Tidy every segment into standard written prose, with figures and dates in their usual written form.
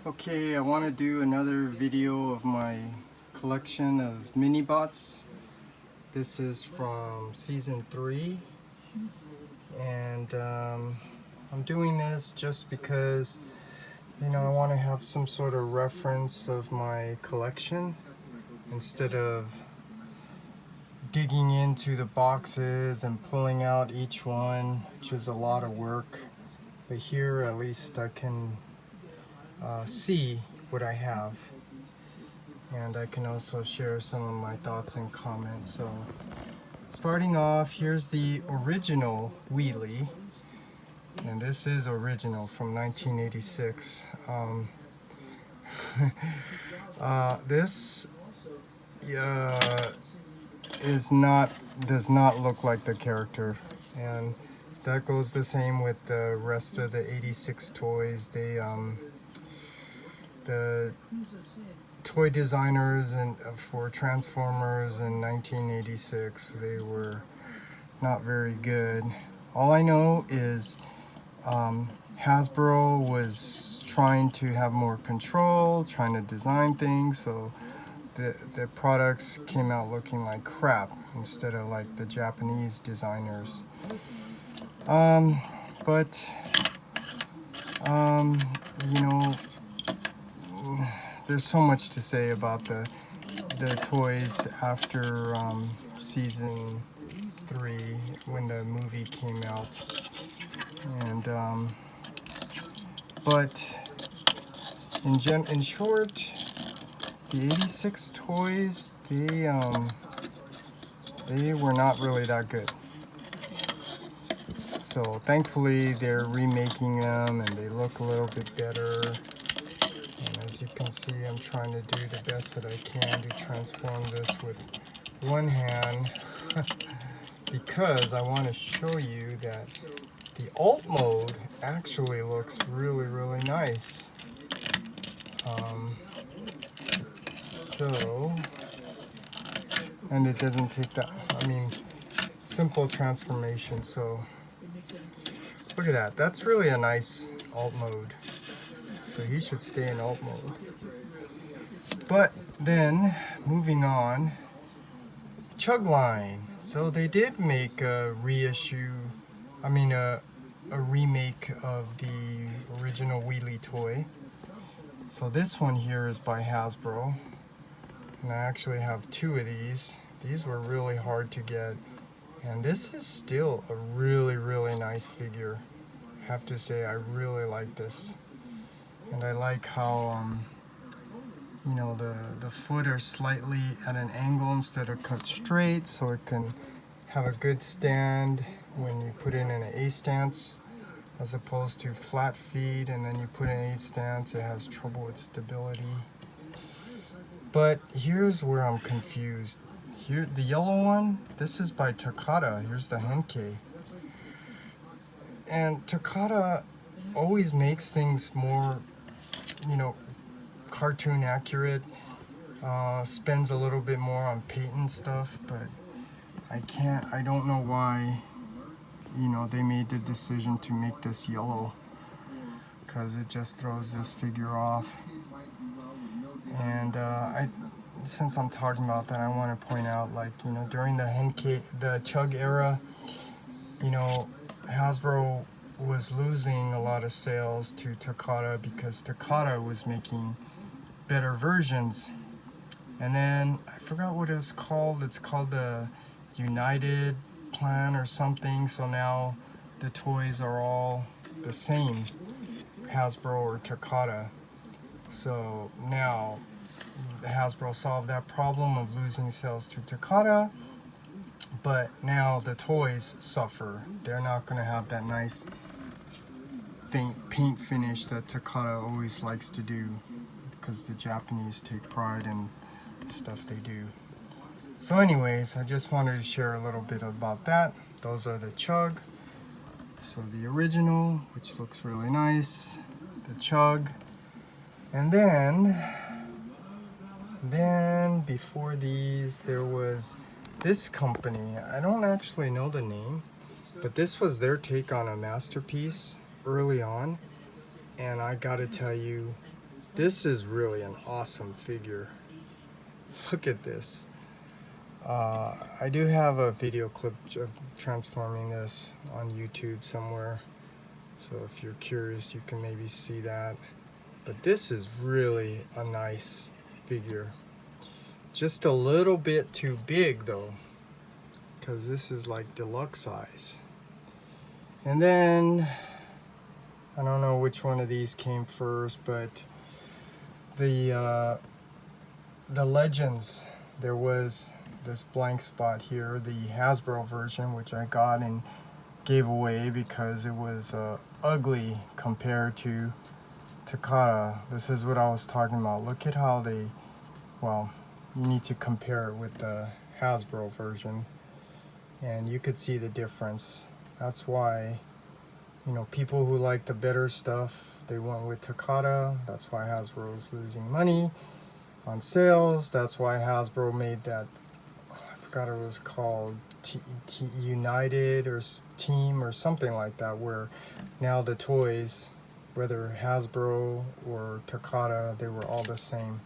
Okay, I want to do another video of my collection of mini bots. This is from season 3, and I'm doing this just because, I want to have some sort of reference of my collection instead of digging into the boxes and pulling out each one, which is a lot of work. But here at least I can see what I have. And I can also share some of my thoughts and comments. So starting off, here's the original Wheelie, and this is original from 1986. This does not look like the character, and that goes the same with the rest of the 86 toys. The toy designers for Transformers in 1986, they were not very good. All I know is Hasbro was trying to have more control, trying to design things, so the products came out looking like crap instead of like the Japanese designers. There's so much to say about the toys after season 3 when the movie came out, and but in short, the 86 toys, they were not really that good. So thankfully they're remaking them and they look a little bit better. And as you can see, I'm trying to do the best that I can to transform this with one hand because I want to show you that the alt mode actually looks really, really nice. And it doesn't take that, simple transformation. So look at that. That's really a nice alt mode. So he should stay in alt mode. But then, moving on, Chug line. So they did make a reissue, a remake of the original Wheelie toy. So this one here is by Hasbro. And I actually have 2 of these. These were really hard to get. And this is still a really, really nice figure. I have to say, I really like this. And I like how, the foot are slightly at an angle instead of cut straight, so it can have a good stand when you put it in an A stance, as opposed to flat feet, and then you put it in an A stance, it has trouble with stability. But here's where I'm confused. Here, the yellow one, this is by Takata. Here's the Henkei. And Takata always makes things more, cartoon accurate, spends a little bit more on paint stuff, but I don't know why, they made the decision to make this yellow, because it just throws this figure off. And since I'm talking about that, I want to point out, during the Chug era, Hasbro was losing a lot of sales to Takata because Takata was making better versions. And then I forgot what it's called. It's called the United Plan or something. So now the toys are all the same, Hasbro or Takata. So now Hasbro solved that problem of losing sales to Takata, but now the toys suffer. They're not going to have that nice paint finish that Takata always likes to do, because the Japanese take pride in stuff they do. So anyways, I just wanted to share a little bit about that. Those are the Chug. So the original, which looks really nice, the Chug. And then before these, there was this company. I don't actually know the name, but this was their take on a masterpiece early on. And I gotta tell you, This is really an awesome figure. Look at this. I do have a video clip of transforming this on YouTube somewhere. So if you're curious, you can maybe see that. But this is really a nice figure. Just a little bit too big though, because this is like deluxe size. And then, I don't know which one of these came first, but the Legends, there was this blank spot here, the Hasbro version, which I got and gave away because it was ugly compared to Takata. This is what I was talking about. Look at how they, well, you need to compare it with the Hasbro version and you could see the difference. That's why, you know, people who like the better stuff, they went with Takata. That's why Hasbro is losing money on sales. That's why Hasbro made that, I forgot what it was called, United or Team or something like that, where now the toys, whether Hasbro or Takata, they were all the same.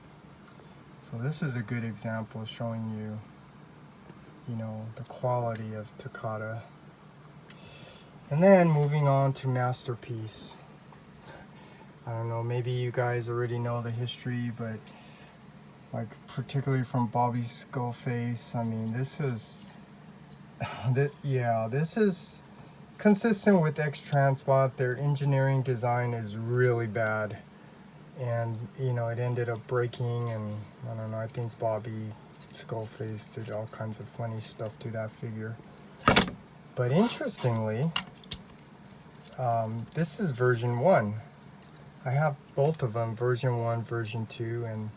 So this is a good example showing you, you know, the quality of Takata. And then moving on to Masterpiece. I don't know, maybe you guys already know the history, but like particularly from Bobby Skullface, I mean, this is this is consistent with X-Transbot. Their engineering design is really bad, and you know, it ended up breaking, and I don't know, I think Bobby Skullface did all kinds of funny stuff to that figure. But interestingly, this is version 1. I have both of them, version 1, version 2, and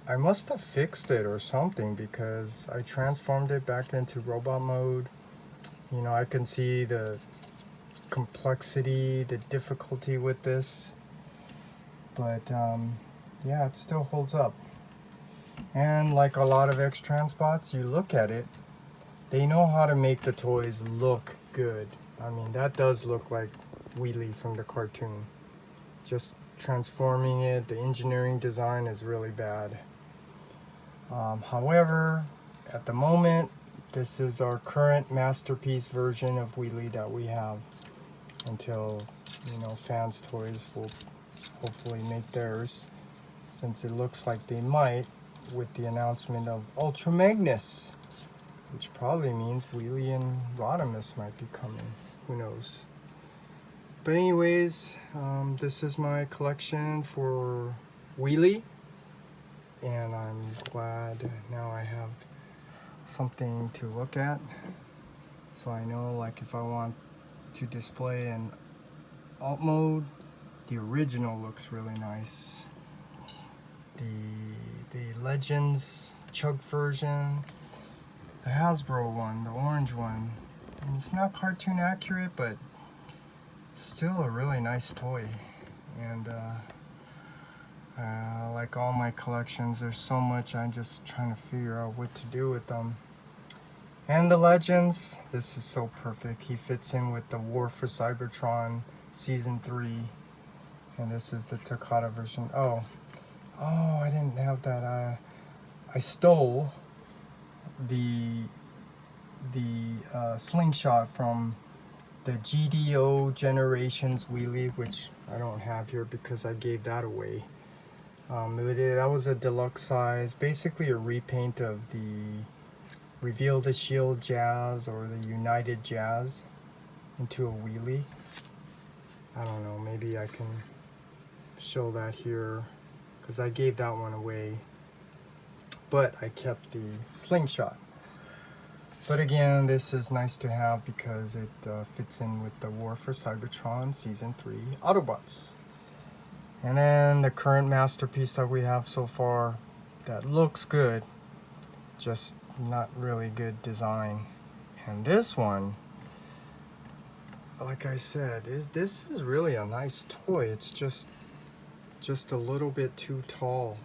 I must have fixed it or something because I transformed it back into robot mode. You know, I can see the complexity, the difficulty with this, but yeah, it still holds up. And like a lot of X-Transbots, you look at it, they know how to make the toys look good. I mean, that does look like Wheelie from the cartoon. Just transforming it, the engineering design is really bad. However, at the moment, this is our current Masterpiece version of Wheelie that we have until, you know, Fans Toys will hopefully make theirs, since it looks like they might with the announcement of Ultra Magnus, which probably means Wheelie and Rodimus might be coming. Who knows? But anyways, this is my collection for Wheelie, and I'm glad now I have something to look at, so I know, like, if I want to display in alt mode, the original looks really nice. The Legends Chug version, the Hasbro one, the orange one, and it's not cartoon accurate, but still a really nice toy. And like all my collections, there's so much, I'm just trying to figure out what to do with them. And the Legends, this is so perfect. He fits in with the War for Cybertron Season 3. And this is the Takata version. Oh, I didn't have that. I stole the slingshot from the GDO Generations Wheelie, which I don't have here because I gave that away. That was a deluxe size, basically a repaint of the Reveal the Shield Jazz or the United Jazz into a Wheelie. I don't know, maybe I can show that here because I gave that one away, but I kept the slingshot. But again, this is nice to have because it fits in with the War for Cybertron Season 3 Autobots. And then the current Masterpiece that we have so far that looks good, just not really good design. And this one, like I said, this is really a nice toy. It's just a little bit too tall.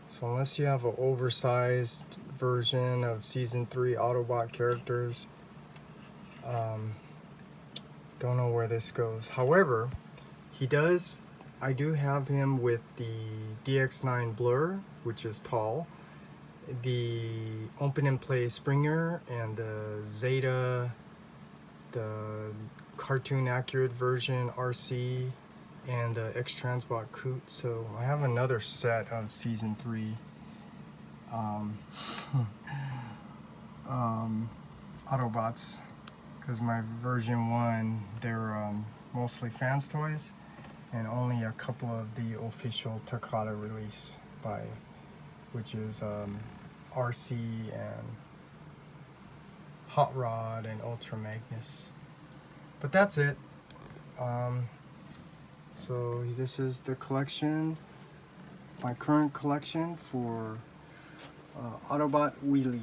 So unless you have an oversized version of Season 3 Autobot characters, don't know where this goes. However, he does I do have him with the DX9 Blur, which is tall, the open and play Springer, and the Zeta, the cartoon accurate version RC, and the X-Transbot Coot. So I have another set of season 3 Autobots, because my version 1, they're mostly fans toys, and only a couple of the official Takata release which is RC and Hot Rod and Ultra Magnus. But that's it. So this is the collection, my current collection for Autobot Wheelie.